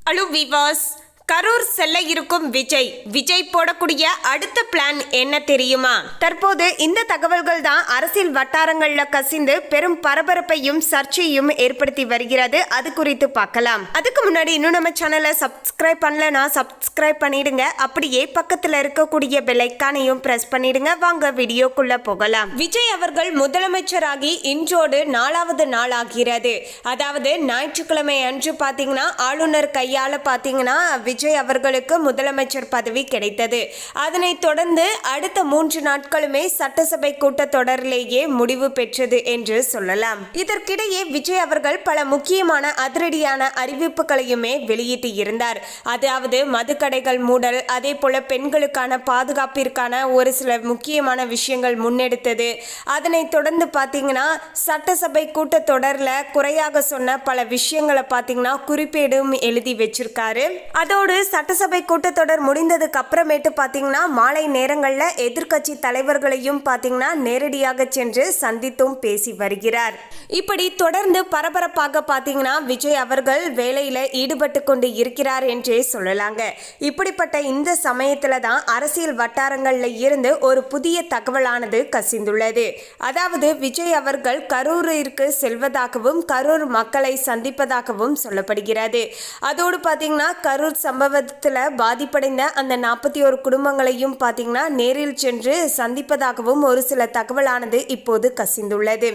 Hello viewers, Karur செல்ல இருக்கும் விஜய் போடக்கூடிய அடுத்த பிளான் என்ன தெரியுமா? தற்போது இந்த தகவல்கள் தான் அரசியல் வட்டாரங்கள்ல கசிந்து பெரும் பரபரப்பையும் சர்ச்சையும் ஏற்படுத்தி வருகிறது. அது குறித்து பார்க்கலாம். அதுக்கு முன்னாடி இன்னும் நம்ம சேனலை சப்ஸ்கிரைப் பண்ணலனா சப்ஸ்கிரைப் பண்ணிடுங்க. அப்படியே பக்கத்துல இருக்கக்கூடிய பெல் ஐகானையும் பிரஸ் பண்ணிடுங்க. வாங்க வீடியோக்குள்ள போகலாம். விஜய் அவர்கள் முதலமைச்சராகி இன்றோடு 4வது நாள் ஆகிறது. அதாவது ஞாயிற்றுக்கிழமை அன்று பாத்தீங்கன்னா ஆளுநர் கையால பாத்தீங்கன்னா விஜய் அவர்களுக்கு முதலமைச்சர் பதவி கிடைத்தது. அதனைத் தொடர்ந்து அடுத்த 3 நாட்களுமே சட்டசபை கூட்டத்தொடரிலேயே முடிவு பெற்றது என்று சொல்லலாம். இதற்கிடையே விஜய் அவர்கள் பல முக்கியமான அதிரடியான அறிவிப்புகளையுமே வெளியிட்டு இருந்தார். அதாவது மதுக்கடைகள் மூடல், அதே போல பெண்களுக்கான பாதுகாப்பிற்கான ஒரு சில முக்கியமான விஷயங்கள் முன்னெடுத்தது. அதனைத் தொடர்ந்து பார்த்தீங்கன்னா சட்டசபை கூட்டத்தொடரில் குறையாக சொன்ன பல விஷயங்களை பார்த்தீங்கன்னா குறிப்பேடும் எழுதி வச்சிருக்காரு. அதோடு சட்டசபை கூட்டத்தொடர் முடிந்ததுக்கு அப்புறமேட்டு பாத்தீங்கன்னா மாலை நேரங்களில் எதிர்க்கட்சி தலைவர்களையும் பாத்தீங்கன்னா நேரடியாக சென்று சந்தித்தும் பேசி வருகிறார். இப்படி தொடர்ந்து பரபரப்பாக பாத்தீங்கன்னா விஜய் அவர்கள் வேலையில ஈடுபட்டு கொண்டு இருக்கிறார் என்றே சொல்லலாங்க. இப்படிப்பட்ட இந்த சமயத்துல தான் அரசியல் வட்டாரங்கள்ல இருந்து ஒரு புதிய தகவலானது கசிந்துள்ளது. அதாவது விஜய் அவர்கள் கரூரிற்கு செல்வதாகவும் கரூர் மக்களை சந்திப்பதாகவும் சொல்லப்படுகிறது. அதோடு பாத்தீங்கன்னா கரூர் சம்பவத்தில் பாதிப்படைந்த அந்த 41 குடும்பங்களையும் பார்த்தீங்கன்னா நேரில் சென்று சந்திப்பதாகவும் ஒரு சில தகவலானது இப்போது கசிந்துள்ளது.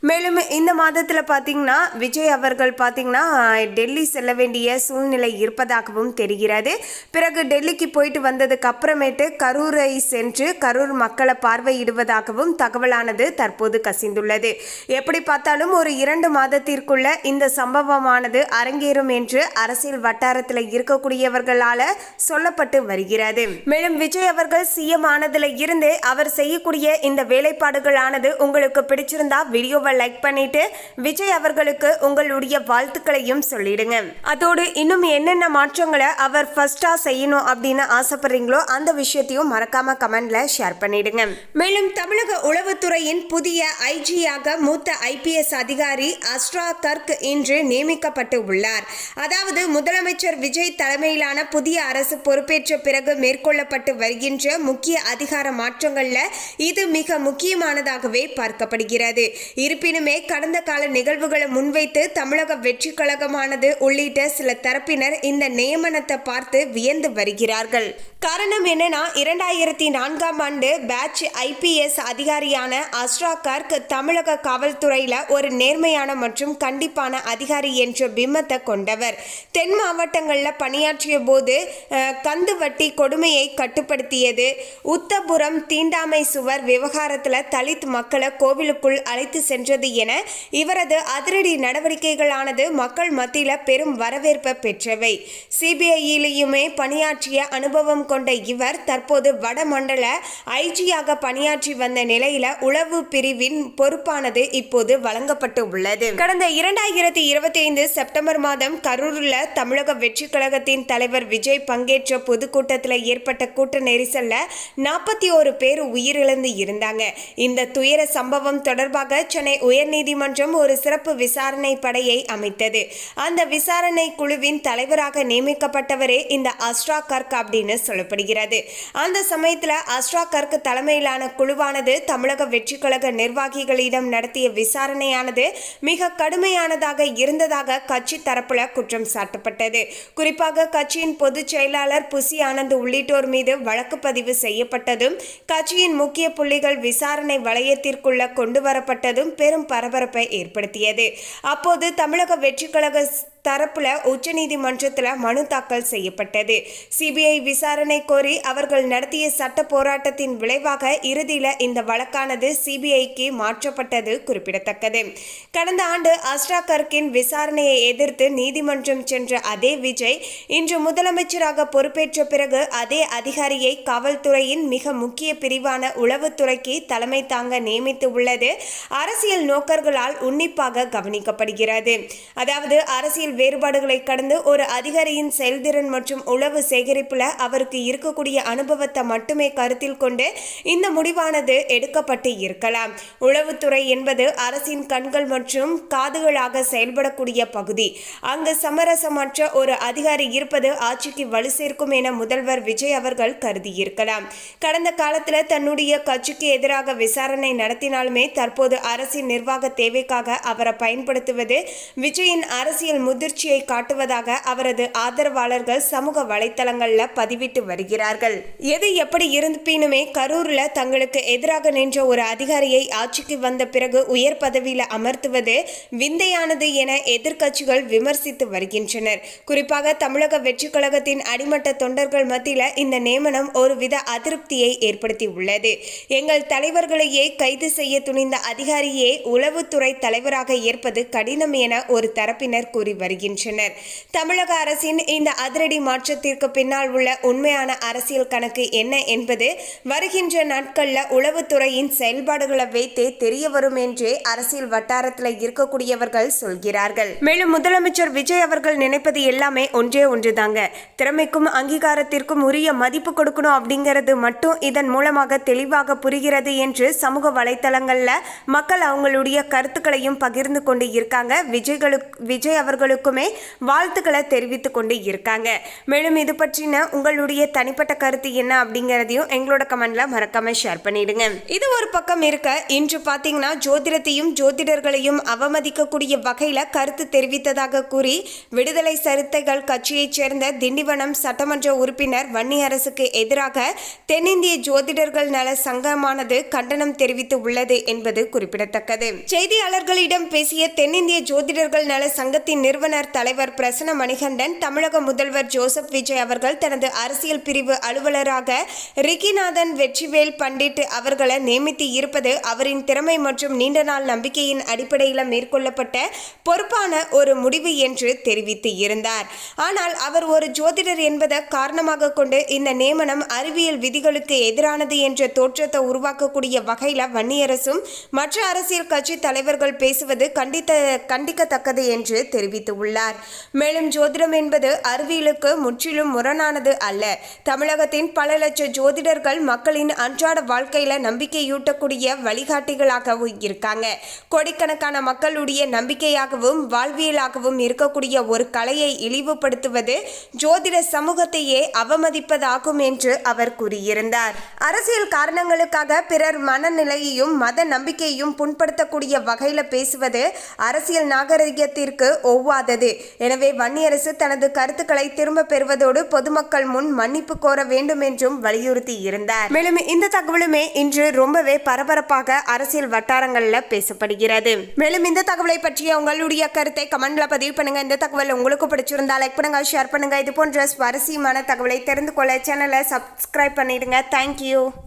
மேலும் இந்த மாதத்தில் பார்த்தீங்கன்னா விஜய் அவர்கள் பார்த்தீங்கன்னா டெல்லி செல்ல வேண்டிய சூழ்நிலை இருப்பதாகவும் தெரிகிறது. பிறகு டெல்லிக்கு போயிட்டு வந்ததுக்கு அப்புறமேட்டு கரூரை சென்று கரூர் மக்களை பார்வையிடுவதாகவும் தகவலானது தற்போது கசிந்துள்ளது. எப்படி பார்த்தாலும் ஒரு 2 மாதத்திற்குள்ள இந்த சம்பவமானது அரங்கேறும் என்று அரசியல் வட்டாரத்தில் இருக்கக்கூடியவர்களால சொல்லப்பட்டு வருகிறது. மேலும் விஜய் அவர்கள் சிஎம் ஆனதுல இருந்து அவர் செய்யக்கூடிய இந்த வேலைப்பாடுகளானது உங்களுக்கு பிடிச்சிருந்தா வீடியோவை லைக் பண்ணிட்டு விஜய் அவர்களுக்கு உங்களுடைய வாழ்த்துக்களையும் சொல்லிடுங்க. அதோடு இன்னும் என்னென்ன மாற்றங்களை அவர் ஃபர்ஸ்டா செய்யணும் அப்படின்னு ஆசைப்படுறீங்களோ அந்த விஷயத்தையும் மறக்காம கமெண்ட்ல ஷேர் பண்ணிடுங்க. மேலும் தமிழக உளவுத்துறையின் புதிய ஐஜியாக மூத்த ஐபிஎஸ் அதிகாரி அஸ்ரா கர்க் இன்று நியமிக்கப்பட்டு உள்ளார். அதாவது முதலமைச்சர் விஜய் தலைமையிலான புதிய அரசு பொறுப்பேற்ற பிறகு மேற்கொள்ளப்பட்டு வருகின்ற முக்கிய அதிகார மாற்றங்கள்ல இது மிக முக்கியமானதாகவே பார்க்கப்படுகிறது. இருப்பினுமே கடந்த கால நிகழ்வுகளை முன்வைத்து தமிழக வெற்றி கழகமானது உள்ளிட்ட சில தரப்பினர் இந்த நியமனத்தை பார்த்து வியந்து வருகிறார்கள். காரணம் என்னன்னா 2004ஆம் ஆண்டு பேட்ச் ஐபிஎஸ் அதிகாரியான அஸ்ரா கர்க் தமிழக காவல்துறையில ஒரு நேர்மையான மற்றும் கண்டிப்பான அதிகாரி என்ற பிம்பத்தை கொண்டவர். தென் மாவட்டங்களில் பணியாற்றிய போது கந்து வட்டி கொடுமையை கட்டுப்படுத்தியது, உத்தபுரம் தீண்டாமை சுவர் விவகாரத்தில் தலித் மக்களை கோவிலுக்குள் அழைத்து சென்றது என இவரது அதிரடி நடவடிக்கைகளானது மக்கள் மத்தியில் பெரும் வரவேற்பை பெற்றவை. சிபிஐயிலுமே பணியாற்றிய அனுபவம் கொண்ட இவர் தற்போது வடமண்டல ஐஜியாக பணியாற்றி வந்த நிலையில உளவு பிரிவின் பொறுப்பானது இப்போது வழங்கப்பட்டு உள்ளது. கடந்த 2025 செப்டம்பர் மாதம் கரூரில் தமிழக வெற்றி கழகத்தின் தலைவர் விஜய் பங்கேற்ற பொதுக்கூட்டத்தில் ஏற்பட்ட கூட்ட நெரிசல்ல 41 பேர் உயிரிழந்து இருந்தாங்க. இந்த துயர சம்பவம் தொடர்பாக சென்னை உயர்நீதிமன்றம் ஒரு சிறப்பு விசாரணை படையை அமைத்தது. அந்த விசாரணை குழுவின் தலைவராக நியமிக்கப்பட்டவரே இந்த அஸ்ரா கர்க் அப்படின்னு சொல்லப்படுகிறது. அந்த சமயத்தில் அஸ்ரா கர்க் தலைமையிலான குழுவானது தமிழக வெற்றி கழக நிர்வாகிகளிடம் நடத்திய விசாரணையானது மிக கடுமையானதாக இருந்ததாக கட்சி தரப்புல குற்றம் சாட்டப்பட்டது. குறிப்பாக கட்சியின் பொதுச் செயலாளர் புசி ஆனந்த் உள்ளிட்டோர் மீது வழக்கு பதிவு செய்யப்பட்டதும் கட்சியின் முக்கிய புள்ளிகள் விசாரணை வளையத்திற்குள்ள கொண்டு வரப்பட்டதும் பெரும் பரபரப்பை ஏற்படுத்தியது. அப்போது தமிழக வெற்றி கழக தரப்புல உச்சநீதிமன்றத்தில் மனு தாக்கல் செய்யப்பட்டது. சிபிஐ விசாரணை கோரி அவர்கள் நடத்திய சட்ட போராட்டத்தின் விளைவாக இறுதியில் இந்த வழக்கானது சிபிஐக்கு மாற்றப்பட்டது குறிப்பிடத்தக்கது. கடந்த ஆண்டு அஸ்ரா கர்க்கின் விசாரணையை எதிர்த்து நீதிமன்றம் சென்ற அதே விஜய் இன்று முதலமைச்சராக பொறுப்பேற்ற பிறகு அதே அதிகாரியை காவல்துறையின் மிக முக்கிய பிரிவான உளவுத்துறைக்கு தலைமை தாங்க நியமித்து உள்ளது அரசியல் நோக்கர்களால் உன்னிப்பாக கவனிக்கப்படுகிறது. அதாவது அரசியல் அரசியல் வேறுபாடுகளை கடந்து ஒரு அதிகாரியின் செயல்திறன் மற்றும் உளவு சேகரிப்புல அவருக்கு இருக்கக்கூடிய அனுபவத்தை மட்டுமே கருத்தில் கொண்டு இந்த முடிவானது எடுக்கப்பட்டு இருக்கலாம். உளவுத்துறை என்பது அரசின் கண்கள் மற்றும் காதுகளாக செயல்படக்கூடிய பகுதி. அங்கு சமரசமற்ற ஒரு அதிகாரி இருப்பது ஆட்சிக்கு வலு சேர்க்கும் என முதல்வர் விஜய் அவர்கள் கருதியிருக்கலாம். கடந்த காலத்தில் தன்னுடைய கட்சிக்கு எதிராக விசாரணை நடத்தினாலுமே தற்போது அரசின் நிர்வாக தேவைக்காக அவரை பயன்படுத்துவது விஜயின் அரசியல் முதிர்ச்சியை காட்டுவதாக அவரது ஆதரவாளர்கள் சமூக வலைத்தளங்கள்ல பதிவிட்டு வருகிறார்கள். எது எப்படி இருப்பினுமே கரூர்ல தங்களுக்கு எதிராக நின்ற ஒரு அதிகாரியை ஆட்சிக்கு வந்த பிறகு உயர் பதவியில் அமர்த்துவது விந்தையானது என எதிர்க்கட்சிகள் விமர்சித்து வருகின்றனர். குறிப்பாக தமிழக வெற்றி கழகத்தின் அடிமட்ட தொண்டர்கள் மத்தியில் இந்த நியமனம் ஒருவித அதிருப்தியை ஏற்படுத்தி உள்ளது. எங்கள் தலைவர்களையே கைது செய்ய துணிந்த அதிகாரியே உளவுத்துறை தலைவராக ஏற்பது கடினம் என ஒரு தரப்பினர் கூறி வருகின்றனர். தமிழக அரசின் இந்த அதிரடி மாற்றத்திற்கு பின்னால் உள்ள உண்மையான அரசியல் கணக்கு என்ன என்பது வருகின்ற நாட்கள்ல உளவுத்துறையின் செயல்பாடுகளை வைத்தே தெரிய வரும் என்றே அரசியல் வட்டாரத்தில் இருக்கக்கூடியவர்கள் சொல்கிறார்கள். மேலும் முதலமைச்சர் விஜய் அவர்கள் நினைப்பது எல்லாமே ஒன்றுதாங்க. திறமைக்கும் அங்கீகாரத்திற்கும் உரிய மதிப்பு கொடுக்கணும் அப்படிங்கிறது மட்டும் இதன் மூலமாக தெளிவாக புரிகிறது என்று சமூக வலைத்தளங்கள்ல மக்கள் அவங்களுடைய கருத்துக்களையும் பகிர்ந்து கொண்டு இருக்காங்க. விஜய் அவர்களுக்குமே வாழ்த்துக்களை தெரிவித்துக் கொண்டு இருக்காங்க. மேலும் இது பற்றின உங்களுடைய தனிப்பட்ட கருத்து என்ன அப்படிங்கிறதையும் எங்களோட கமெண்ட்ல மறக்காம ஷேர் பண்ணிடுங்க. இது ஒரு பக்கம் இருக்க, இன்று பாத்தீங்கன்னா ஜோதிடத்தையும் ஜோதிடர்களையும் அவமதிக்கக்கூடிய வகையில கருத்து தெரிவித்ததாக கூறி விடுதலை சிறுத்தைகள் கட்சியைச் சேர்ந்த திண்டிவனம் சட்டமன்ற உறுப்பினர் வன்னியரசுக்கு எதிராக தென்னிந்திய ஜோதிடர்கள் நல சங்கமானது கண்டனம் தெரிவித்து உள்ளது என்பது குறிப்பிடத்தக்கது. செய்தியாளர்களிடம் பேசிய தென்னிந்திய ஜோதிடர்கள் நல சங்கத்தின் நிறுவனர் தலைவர் பிரசன்ன மணிகண்டன், தமிழக முதல்வர் ஜோசப் விஜய் அவர்கள் தனது அரசியல் பிரிவு அலுவலராக ரிக்கிநாதன் வெற்றிவேல் பண்டிட் அவர்களை நியமித்து இருப்பது அவரின் திறமை மற்றும் நீண்ட நாள் நம்பிக்கையின் அடிப்படையில் மேற்கொள்ளப்பட்ட பொறுப்பான ஒரு முடிவு என்று தெரிவித்து இருந்தார். ஆனால் அவர் ஒரு ஜோதிடர் என்பதை காரணமாக கொண்டு இந்த நியமனம் அறிவியல் விதிகளுக்கு எதிரானது என்ற தோற்றத்தை உருவாக்கக்கூடிய வகையில் வன்னியரசும் மற்ற அரசியல் கட்சி தலைவர்கள் பேசுவது கண்டிக்கத்தக்கது என்று தெரிவித்துள்ளார். மேலும் ஜோதிடம் என்பது அறிவியலுக்கு முற்றிலும் முரணானது அல்ல. தமிழகத்தின் பல லட்ச ஜோதிடர்கள் மக்களின் அன்றாட வாழ்க்கையில நம்பிக்கையூட்டக்கூடிய வழிகாட்டிகளாகவும் இருக்காங்க. கோடிக்கணக்கான மக்களுடைய நம்பிக்கையாகவும் வாழ்வியலாகவும் இருக்கக்கூடிய ஒரு கலையை இழிவுபடுத்துவது ஜோதிட சமூகத்தையே அவமதிப்பதாகும் என்று அவர் கூறியிருந்தார். அரசியல் காரணங்களுக்காக பிறர் மனநிலையையும் மத நம்பிக்கையையும் புண்படுத்தக்கூடிய வகையில பேசுவது அரசியல் நாகரிகத்திற்கு ஒவ்வாதது. எனவே வன்னியரசு தனது கருத்துக்களை திரும்ப பெறுவதோடு பொதுமக்கள் முன் மன்னிப்பு கோர வேண்டும் என்றும் வலியுறுத்தி இருந்தார். மேலும் இந்த தகவலுமே இன்று ரொம்பவே பரபரப்பாக அரசியல் வட்டாரங்கள்ல பேசப்படுகிறது. மேலும் இந்த தகவலை பற்றிய உங்களுடைய கருத்தை கமெண்ட்ல பதிவு பண்ணுங்க. இந்த தகவல் உங்களுக்கு பிடிச்சிருந்தா லைக் பண்ணுங்க, ஷேர் பண்ணுங்க. இது போன்ற சுவாரஸ்யமான தகவலை தெரிந்து கொள்ள சேனலை சப்ஸ்கிரைப் பண்ணிடுங்க. தேங்க்யூ.